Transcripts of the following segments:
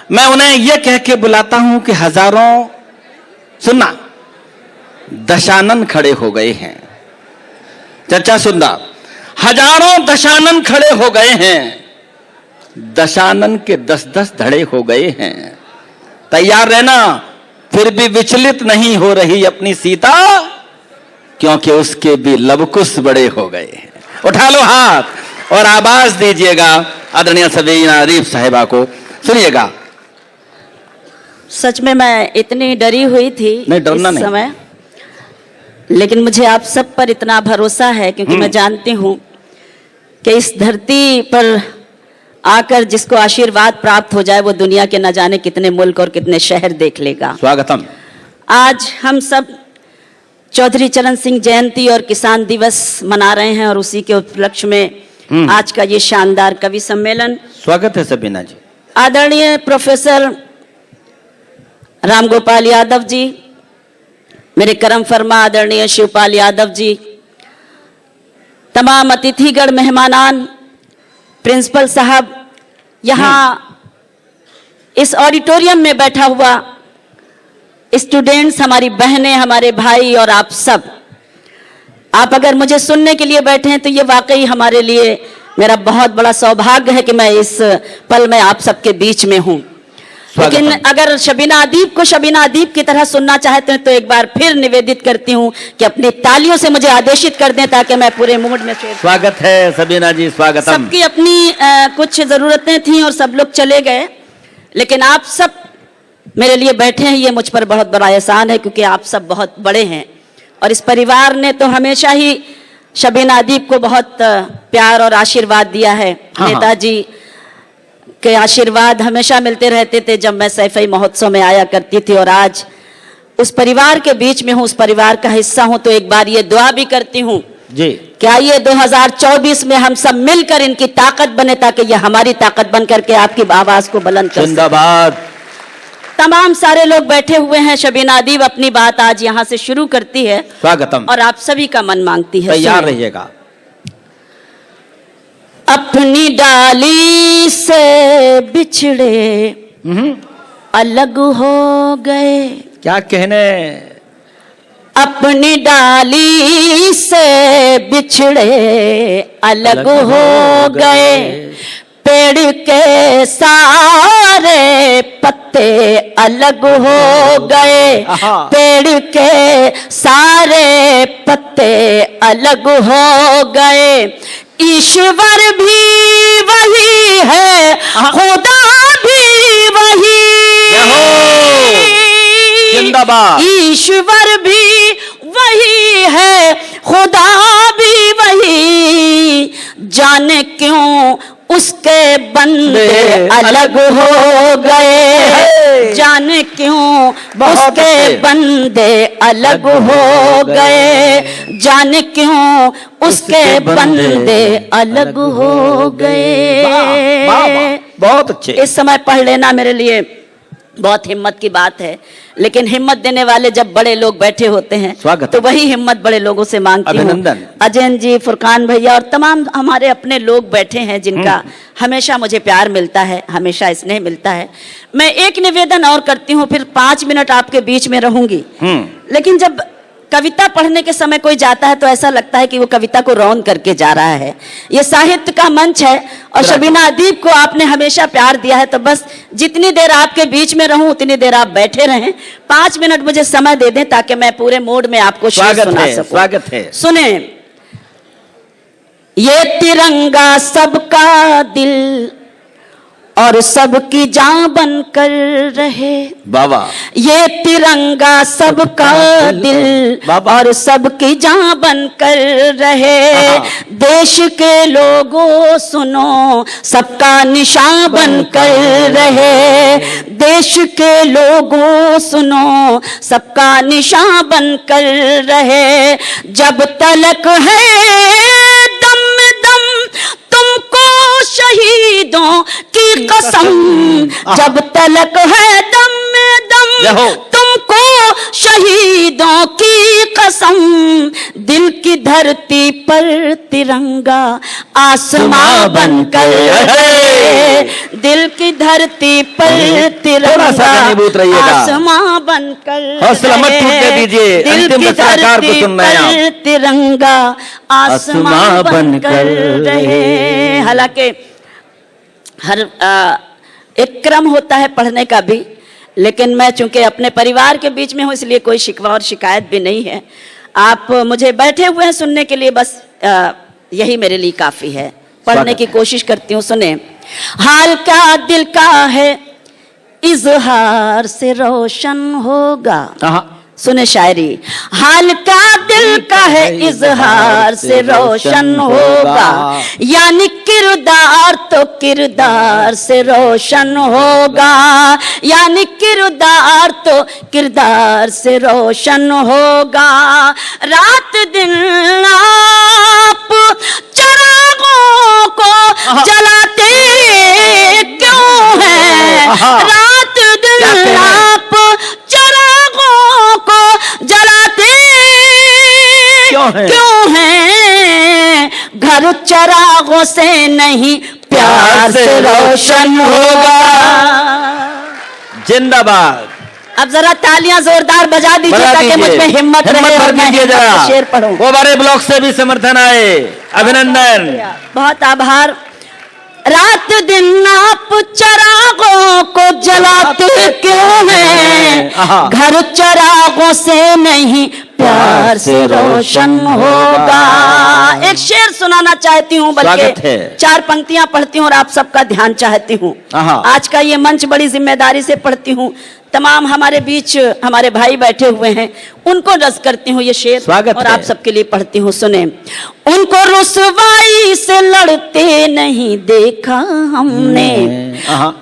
मैं उन्हें यह कह के बुलाता हूं कि हजारों, सुनना, दशानन खड़े हो गए हैं। चर्चा सुनना, हजारों दशानन खड़े हो गए हैं, दशानन के 10-10 धड़े हो गए हैं। तैयार रहना, फिर भी विचलित नहीं हो रही अपनी सीता, क्योंकि उसके भी लवकुश बड़े हो गए हैं। उठा लो हाथ और आवाज दीजिएगा आदरणीय सबीना आरिफ साहिबा को। सुनिएगा। सच में मैं इतनी डरी हुई थी नहीं, डरना इस नहीं। समय, लेकिन मुझे आप सब पर इतना भरोसा है क्योंकि मैं जानती हूं कि इस धरती पर आकर जिसको आशीर्वाद प्राप्त हो जाए वो दुनिया के न जाने कितने मुल्क और कितने शहर देख लेगा। स्वागतम। आज हम सब चौधरी चरण सिंह जयंती और किसान दिवस मना रहे हैं और उसी के उपलक्ष्य में आज का ये शानदार कवि सम्मेलन। स्वागत है सबीना जी। आदरणीय प्रोफेसर रामगोपाल यादव जी, मेरे करम फरमा आदरणीय शिवपाल यादव जी, तमाम अतिथिगण, मेहमानान, प्रिंसिपल साहब, यहाँ इस ऑडिटोरियम में बैठा हुआ स्टूडेंट्स, हमारी बहनें, हमारे भाई और आप सब, आप अगर मुझे सुनने के लिए बैठे हैं तो ये वाकई हमारे लिए मेरा बहुत बड़ा सौभाग्य है कि मैं इस पल में आप सबके बीच में हूँ। लेकिन अगर शबीना अदीब को शबीना अदीब की तरह सुनना चाहते हैं तो एक बार फिर निवेदित करती हूँ कि अपनी तालियों से मुझे आदेशित कर दें ताकि मैं पूरे मूड में से। स्वागत है सबीना जी, स्वागतम। सबकी अपनी कुछ जरूरतें थी और सब लोग चले गए, लेकिन आप सब मेरे लिए बैठे हैं, ये मुझ पर बहुत बड़ा एहसान है क्योंकि आप सब बहुत बड़े हैं और इस परिवार ने तो हमेशा ही शबीना अदीब को बहुत प्यार और आशीर्वाद दिया है। नेताजी के आशीर्वाद हमेशा मिलते रहते थे जब मैं सैफई महोत्सव में आया करती थी और आज उस परिवार के बीच में हूँ, उस परिवार का हिस्सा हूँ, तो एक बार ये दुआ भी करती हूँ जी, क्या ये 2024 में हम सब मिलकर इनकी ताकत बने ताकि ये हमारी ताकत बन करके आपकी आवाज को बुलंद कर। जिंदाबाद। तमाम सारे लोग बैठे हुए हैं। शबीना अदीब अपनी बात आज यहाँ से शुरू करती है। स्वागतम। और आप सभी का मन मांगती है। तैयार रहिएगा। अपनी डाली से बिछड़े अलग हो गए। क्या कहने। अपनी डाली से बिछड़े अलग हो गए, पेड़ के सारे पत्ते अलग हो गए, पेड़ के सारे पत्ते अलग हो गए। ईश्वर भी वही है, खुदा भी वही, जिंदाबाद। ईश्वर भी वही है, खुदा भी वही, जाने क्यों उसके बंदे अलग हो गए, जाने क्यों उसके बंदे अलग हो गए, जाने क्यों उसके बंदे अलग हो गए। बहुत अच्छे। इस समय पढ़ लेना मेरे लिए बहुत हिम्मत की बात है, लेकिन हिम्मत देने वाले जब बड़े लोग बैठे होते हैं तो वही हिम्मत बड़े लोगों से मांगती हूँ। अभिनंदन। अजयन जी, फुरकान भैया और तमाम हमारे अपने लोग बैठे हैं जिनका हमेशा मुझे प्यार मिलता है, हमेशा स्नेह मिलता है। मैं एक निवेदन और करती हूँ, फिर 5 मिनट आपके बीच में रहूंगी। लेकिन जब कविता पढ़ने के समय कोई जाता है तो ऐसा लगता है कि वो कविता को रौन करके जा रहा है। ये साहित्य का मंच है और शबीना अदीब को आपने हमेशा प्यार दिया है, तो बस जितनी देर आपके बीच में रहूं उतनी देर आप बैठे रहें। 5 मिनट मुझे समय दे दें ताकि मैं पूरे मूड में आपको शेर सुना सकूं। स्वागत है। सुने। ये तिरंगा सबका दिल और सबकी जान बनकर रहे। बाबा। ये तिरंगा सबका दिल और सबकी जान बनकर रहे। देश के लोगों सुनो, सबका निशान बनकर रहे। देश के लोगों सुनो, सबका निशान बनकर रहे। जब तलक है दम दम तुमको शहीदों की कसम, जब तलक है दम दम तुमको शहीदों की कसम, दिल की धरती पर तिरंगा आसमां बनकर रहे, दिल की धरती पर तिरंगा आसमां बनकर हौसला मत टूटने दीजिए, दिल अंतिम की रचनाकार को धरती सुनना है आप। पर तिरंगा आसमां बनकर रहे। हालांकि हर एक क्रम होता है पढ़ने का भी, लेकिन मैं चूंकि अपने परिवार के बीच में हूँ इसलिए कोई शिकवा और शिकायत भी नहीं है। आप मुझे बैठे हुए हैं सुनने के लिए, बस यही मेरे लिए काफी है। पढ़ने की कोशिश करती हूँ, सुने। हाल क्या दिल का है इजहार से रोशन होगा। सुने शायरी। हाल का दिल का है इजहार से रोशन होगा, यानी किरदार तो किरदार से रोशन होगा, यानी किरदार तो किरदार से रोशन होगा। रात दिन आप चिरागों को जलाते क्यों हैं, रात दिन आप चिरागों को जलाते क्यों हैं, घर चिरागों से नहीं प्यार से रोशन होगा। जिंदाबाद। अब जरा तालियां जोरदार बजा दीजिए ताकि मुझ में हिम्मत रहे और मैं शेर पढ़ूं। कोबारे ब्लॉक से भी समर्थन आए, अभिनंदन। बहुत आभार। रात दिन आप चिरागों को जलाते क्यों हैं, घर चिरागों से नहीं प्यार से रोशन होगा। एक शेर सुनाना चाहती हूँ, बल्कि 4 पंक्तियां पढ़ती हूँ और आप सबका ध्यान चाहती हूँ। आज का ये मंच बड़ी जिम्मेदारी से पढ़ती हूँ। तमाम हमारे बीच हमारे भाई बैठे हुए हैं, उनको रस करती हूँ ये शेर और आप सबके लिए पढ़ती हूँ, सुने। उनको रुसवाई से लड़ते नहीं देखा हमने,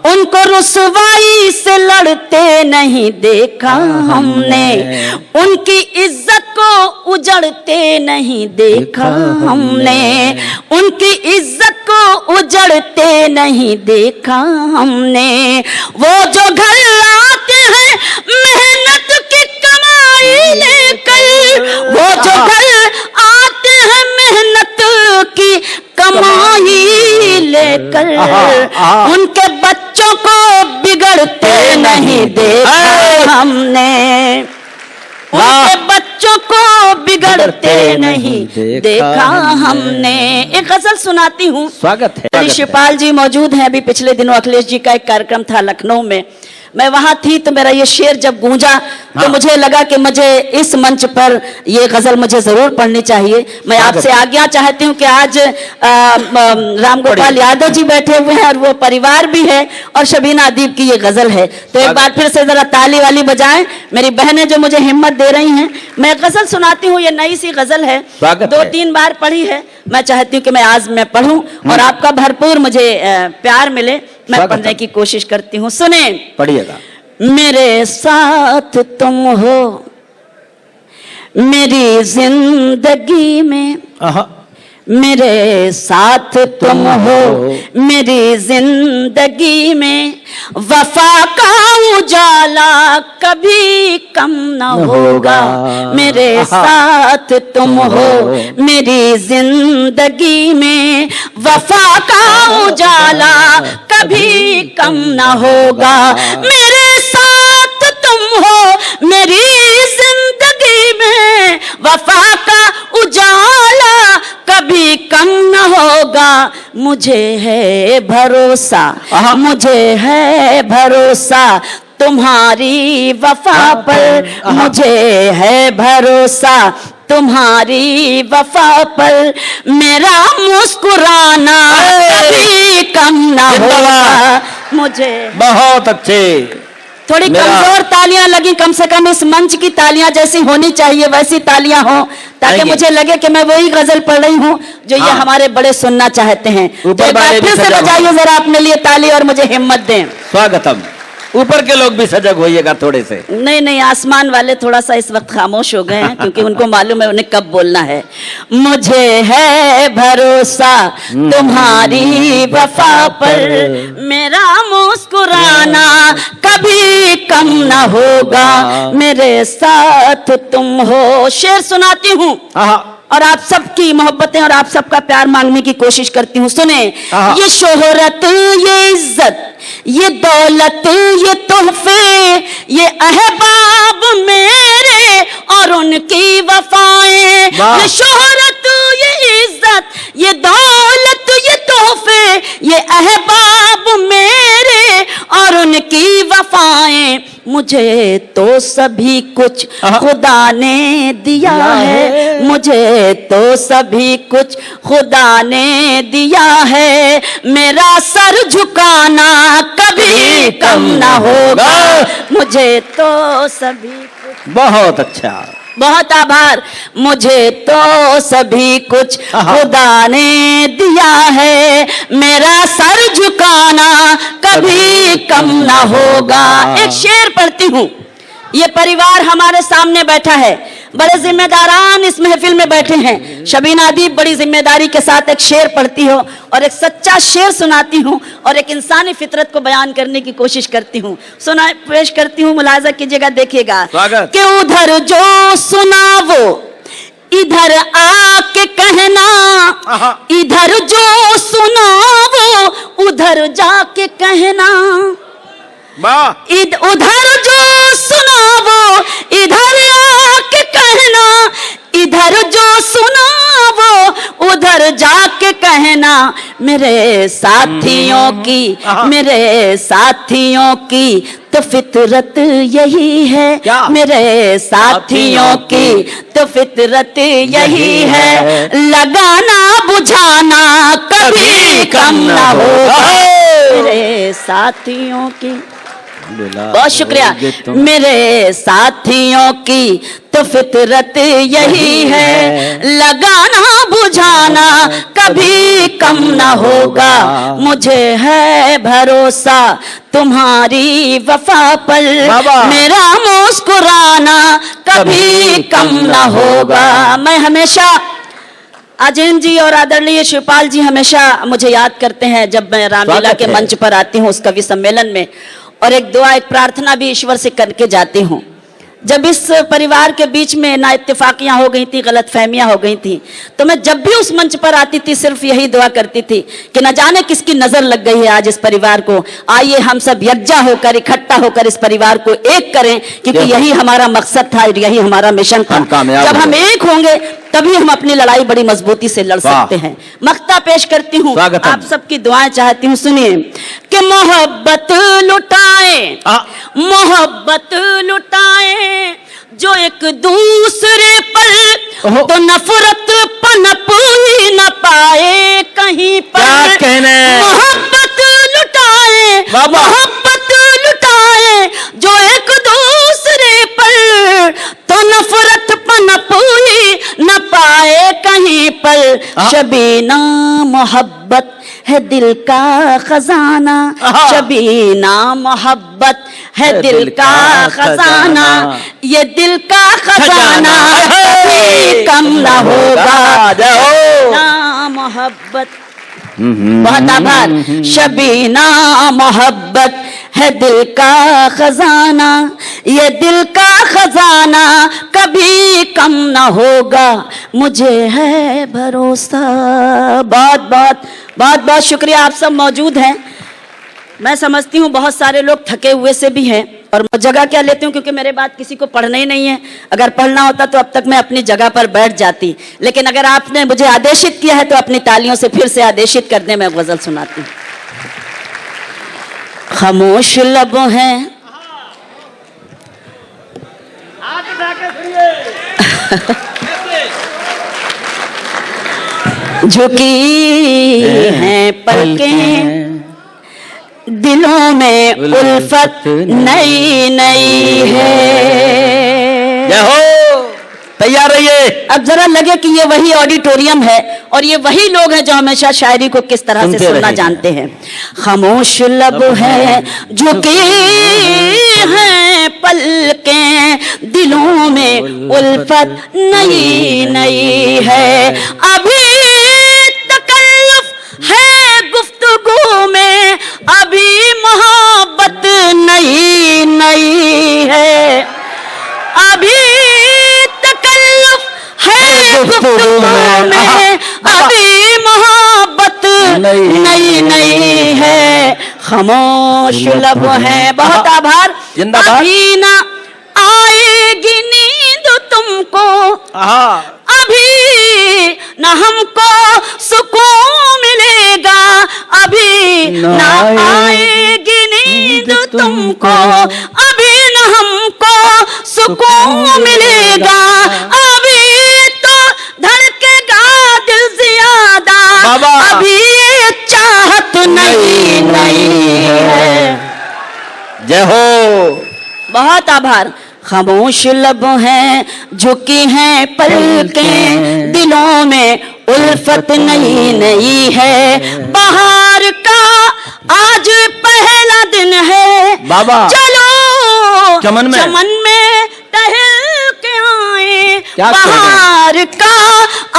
उनको रुसवाई से लड़ते नहीं देखा हमने, उनकी इज्जत को उजड़ते नहीं देखा हमने, उनकी इज्जत को उजड़ते नहीं देखा हमने। वो जो घर आते हैं मेहनत की कमाई लेकर, वो जो घर आते हैं मेहनत की कमाई लेकर, उनके बच्चों को बिगड़ते नहीं देखा हमने, उनके बच्चों को बिगड़ते नहीं देखा हमने। एक गजल सुनाती हूँ। स्वागत है। शिवपाल जी मौजूद हैं। अभी पिछले दिनों अखिलेश जी का एक कार्यक्रम था लखनऊ में, मैं वहां थी, तो मेरा ये शेर जब गूंजा तो मुझे लगा कि मुझे इस मंच पर ये गजल मुझे जरूर पढ़नी चाहिए। मैं आपसे आज्ञा चाहती हूँ कि आज रामगोपाल यादव जी बैठे हुए हैं और वो परिवार भी है और शबीना अदीब की ये गजल है, तो एक बार फिर से जरा ताली वाली बजाएं। मेरी बहनें जो मुझे हिम्मत दे रही हैं, मैं गजल सुनाती हूँ। ये नई सी गजल है, 2-3 बार पढ़ी है। मैं चाहती हूँ कि मैं आज मैं पढ़ूं और आपका भरपूर मुझे प्यार मिले। मैं पढ़ने की कोशिश करती हूँ, सुने। पढ़िएगा। मेरे साथ तुम हो मेरी जिंदगी में, मेरे साथ तुम हो मेरी जिंदगी में, वफा का उजाला कभी कम न होगा। मेरे साथ तुम हो मेरी जिंदगी में, वफा का उजाला कभी कम न होगा। मेरे साथ तुम हो मेरी जिंदगी में, वफा का उजाला कभी कम न होगा। मुझे है भरोसा, मुझे है भरोसा तुम्हारी वफा पर, मुझे है भरोसा तुम्हारी वफा पर। मेरा मुस्कुराना कभी कम न होगा। मुझे बहुत अच्छे। थोड़ी कमजोर तालियां लगी, कम से कम इस मंच की तालियां जैसी होनी चाहिए वैसी तालियां हो, ताकि मुझे लगे कि मैं वही गजल पढ़ रही हूँ जो ये हमारे बड़े सुनना चाहते हैं। तो एक बार फिर से बजाइए जरा अपने लिए ताली और मुझे हिम्मत दें। स्वागतम। ऊपर के लोग भी सजग होइएगा थोड़े से। नहीं, आसमान वाले थोड़ा सा इस वक्त खामोश हो गए हैं क्योंकि उनको मालूम है उन्हें कब बोलना है। मुझे है भरोसा तुम्हारी वफा पर, मेरा मुस्कुराना कभी कम कम न होगा, मेरे साथ तुम हो। शेर सुनाती हूँ और आप सबकी मोहब्बतें और आप सबका प्यार मांगने की कोशिश करती हूँ। सुने, ये शोहरत, ये इज्जत, ये दौलत, ये तोहफे, ये अहबाब मेरे और उनकी वफाएं। ये शोहरत, ये इज्जत, ये दौलत, ये तोहफे, ये अहबाब मेरे और उनकी वफाएं। मुझे तो सभी कुछ खुदा ने दिया है, मुझे तो सभी कुछ खुदा ने दिया है। मेरा सर झुकाना कभी कम ना होगा, मुझे तो सभी कुछ। बहुत अच्छा, बहुत आभार। मुझे तो सभी कुछ खुदा ने दिया है, मेरा सर झुकाना कभी कम ना होगा। एक शेर पढ़ती हूँ। ये परिवार हमारे सामने बैठा है, बड़े जिम्मेदारान इस महफिल में बैठे हैं। शबीना अदीब बड़ी जिम्मेदारी के साथ एक शेर पढ़ती हो और एक सच्चा शेर सुनाती हूँ और एक इंसानी फितरत को बयान करने की कोशिश करती हूँ। सुना पेश करती हूँ, मुलाजा कीजिएगा, देखिएगा। कि उधर जो सुना वो इधर आके कहना, इधर जो सुना वो उधर जाके कहना। उधर जो सुना वो इधर आके कहना, इधर जो सुना वो उधर जाके कहना। मेरे साथियों की, मेरे साथियों की तो फितरत यही है, मेरे साथियों की तो फितरत यही है। लगाना बुझाना कभी कम ना होगा, मेरे साथियों की। बहुत शुक्रिया। मेरे साथियों की तो फितरत यही है, लगाना बुझाना कभी कम ना होगा। मुझे है भरोसा तुम्हारी वफा पर, मेरा मुस्कुराना कभी कम ना होगा। मैं हमेशा अजैन जी और आदरणीय शिवपाल जी हमेशा मुझे याद करते हैं जब मैं रामलीला के मंच पर आती हूँ उस कवि सम्मेलन में, और एक दुआ, एक प्रार्थना भी ईश्वर से करके जाती हूँ। जब इस परिवार के बीच में ना इत्तेफाकियां हो गई थी, गलतफहमियां हो गई थी, तो मैं जब भी उस मंच पर आती थी सिर्फ यही दुआ करती थी कि न जाने किसकी नजर लग गई है आज इस परिवार को। आइए हम सब यकजा होकर, इकट्ठा होकर इस परिवार को एक करें, क्योंकि यही हमारा मकसद था, यही हमारा मिशन था। जब हम एक होंगे तभी हम अपनी लड़ाई बड़ी मजबूती से लड़ सकते हैं। मक्ता पेश करती हूँ, आप सबकी दुआएं चाहती हूँ। सुनिए कि मोहब्बत लुटाए, मोहब्बत लुटाए जो एक दूसरे पर, तो नफरत पनप ही न पाए कहीं पर। मोहब्बत लुटाए, मोहब्बत लुटाए जो एक दूसरे पर, तो नफरत पनप ही न पाए कहीं पर। शबीना मोहब्बत है दिल का खजाना, शबीना मोहब्बत है दिल का खजाना, ये दिल का खजाना कभी कम ना होगा। ना मोहब्बत, बहुत आभार। शबीना मोहब्बत है दिल का खजाना, ये दिल का खजाना कभी कम ना होगा। मुझे है भरोसा। बहुत बहुत बहुत बहुत शुक्रिया, आप सब मौजूद हैं। मैं समझती हूँ बहुत सारे लोग थके हुए से भी हैं, और मैं जगह क्या लेती हूँ क्योंकि मेरे बाद किसी को पढ़ना ही नहीं है। अगर पढ़ना होता तो अब तक मैं अपनी जगह पर बैठ जाती, लेकिन अगर आपने मुझे आदेशित किया है तो अपनी तालियों से फिर से आदेशित कर दें। मैं गजल सुनाती हूँ। खामोश लब हैं झुकी हैं पलकें, दिलों में उल्फत नई नई है। जय हो, तैयार रहिए। अब जरा लगे कि ये वही ऑडिटोरियम है और ये वही लोग हैं जो हमेशा शायरी को किस तरह से सुनना जानते हैं। खामोश लब है झुकी हैं पलकें, दिलों में उल्फत नई नई है। अभी तकल्लुफ है गुफ्तगू में, अभी मोहब्बत नई नई गुफ्तगू में अभी मोहब्बत नई नई है, खामोश लब है। बहुत आभार। जिंदाबाद। अभी ना आएगी नींद तुमको, अभी न हमको सुकून मिलेगा, अभी न आएगी नींद तुमको, अभी न हमको सुकून मिलेगा, अभी तो धड़केगा दिल ज्यादा, अभी ये चाहत नई नई है। जय हो। बहुत आभार। खामोश लब हैं, झुकी हैं पलकें, दिलों में उल्फत नई नई है। बाहर का आज पहला दिन है, बाबा चलो चमन में टहल के आए। क्या बाहर का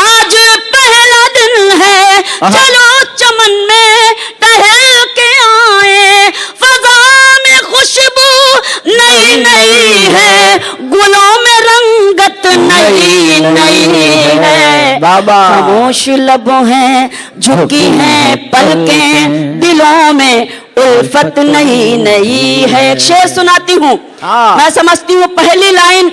आज पहला दिन है, चलो चमन में टहल के आए। फजा में खुशबू नई नई है, गुलों में रंगत नई नई है। बाबा खामोश लबों हैं, झुकी हैं पलकें, दिलों में उल्फत नई नई है। एक शेर सुनाती हूँ। मैं समझती हूँ पहली लाइन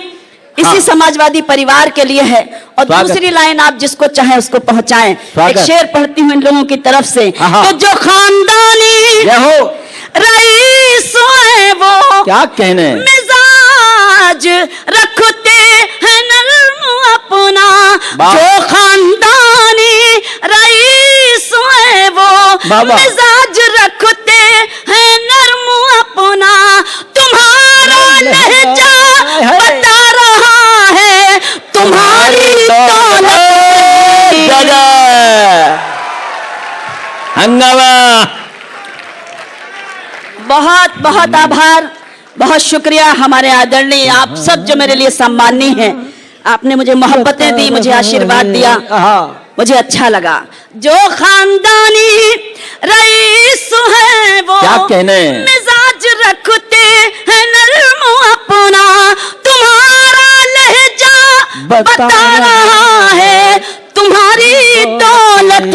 इसी समाजवादी परिवार के लिए है और दूसरी लाइन आप जिसको चाहे उसको पहुंचाएं। एक शेर पढ़ती हूँ इन लोगों की तरफ से कि जो खानदानी रईस है वो क्या कहने मिजाज रखते हैं नर्म अपना, जो खानदानी रईस है वो मिजाज रखते हैं नर्म अपना। तुम्हारा लहजा बता रहा है तुम्हारी दौलत। हंगामा। बहुत बहुत आभार, बहुत शुक्रिया हमारे आदरणीय आप सब जो मेरे लिए सम्मानी हैं। आपने मुझे मोहब्बतें दी, मुझे आशीर्वाद दिया, मुझे अच्छा लगा। जो खानदानी रईस है वो क्या कहने मिजाज रखते हैं नर्म अपना, तुम्हारा लहजा बता रहा है तुम्हारी दौलत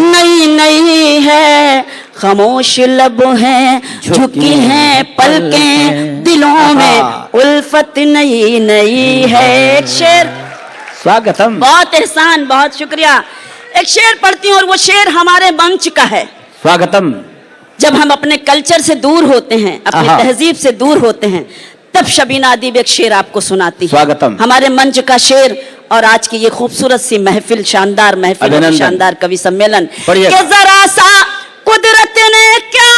नई नई है। खामोश लब हैं, झुकी हैं पलकें, दिलों में उल्फत नई नई है। एक शेर। स्वागतम। बहुत एहसान, बहुत शुक्रिया। एक शेर पढ़ती हूँ और वो शेर हमारे मंच का है। स्वागतम। जब हम अपने कल्चर से दूर होते हैं, अपनी तहजीब से दूर होते हैं, तब शबीना अदीब एक शेर आपको सुनाती है। स्वागतम। हमारे मंच का शेर और आज की ये खूबसूरत सी महफिल, शानदार महफिल, शानदार कवि सम्मेलन के जरा सा कुदरत ने क्या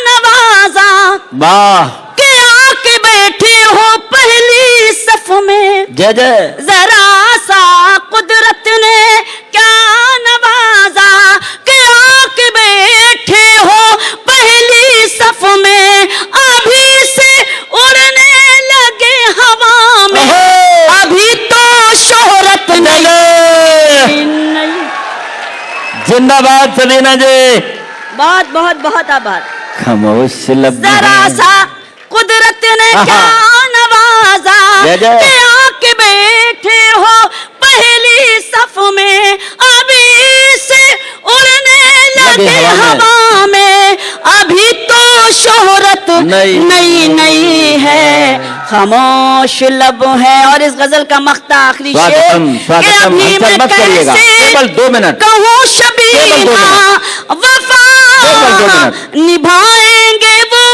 नवाजा, वाह, के आके बैठे हो पहली सफ में। जय जय। जरा सा कुदरत ने क्या नवाजा, के आके बैठे हो पहली सफ में। अभी से उड़ने लगे हवा में, अभी तो शोहरत नहीं। जिंदाबाद सबीना जी। बहुत बहुत बहुत आभार। खामोश लब जरा सा कुदरत ने क्या नवाजा, के आके बैठे हो पहली सफ में। अभी से उड़ने लगे हवा में, अभी तो शोहरत नई नई है। खामोश लब है। और इस गजल का मख्ता आखिरी शेर, अभी मैं कैसे 2 मिनट कहूँ शबीना वफा निभाएंगे वो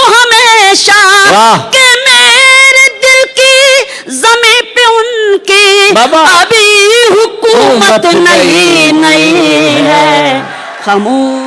हमेशा, के मेरे दिल की ज़मीं पे उनकी अभी हुकूमत नई नई है। खामोश